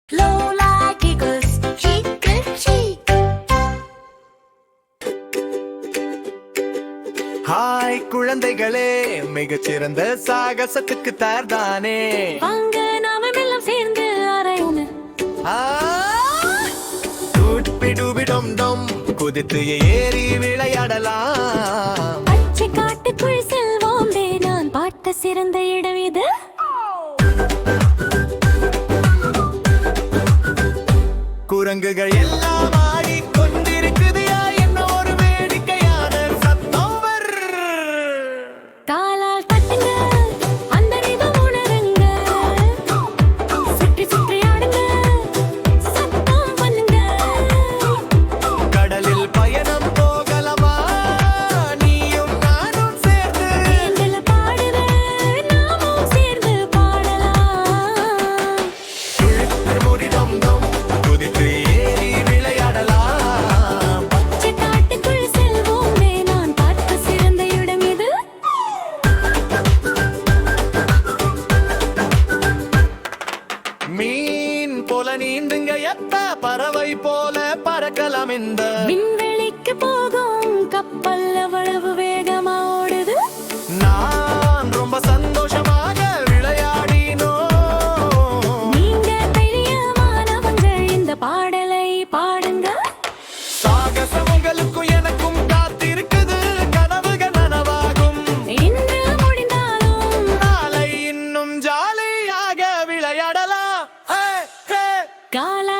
Lola giggles, cheek to cheek. Hi குழந்தைகளே, மிகச்சிறந்த சாகசத்துக்கு தயார்தானே? வாங்க நாம எல்லாம் சேர்ந்து அறையுமே. டூபிடும் டம் குதித்து ஏறி விளையாடலாம். பச்சை காட்டுக்குள் செல்வோம், நான் பாட்ட சிறந்த இடம் இது. குரங்குகள் எல்லாம் ஆடிக் கொண்டிருக்குது, என்ன ஒரு வேடிக்கையான சத்தம். காலால் தட்டுங்க, அந்த ரிதம் உணருங்க. சுற்றி சுற்றி ஆடுங்க, சத்தம் பண்ணுங்க. கடலில் பயணம் போகலமா, நீயும் நானும் சேர்ந்து. எங்களை பாடுற, நாமும் சேர்ந்து பாடலாம். முறிடம் டம் குதித்து ஏறி விளையாடலாம். பச்சை காட்டுக்குள் செல்வோம், நான் பார்த்த சிறந்த இடம் இது. மீன் போல நீந்துங்க, எப்ப பறவை போல பறக்கலாம். இந்த விண்வெளிக்கு போகும் கப்பல் அவ்வளவு வேகமா ஓடுது. நான் ரொம்ப சந்தோஷமாக விளையாடினோம். நீங்க பெரிய மாணவங்க, இந்த பாடலை பாடுங்க. சாகசம் உங்களுக்கும் எனக்கும் காத்திருக்குது, கனவுகள் நனவாகும். இன்று முடிந்தாலும் நாளை இன்னும் ஜாலியாக விளையாடலாம். ஹே, ஹே. காலா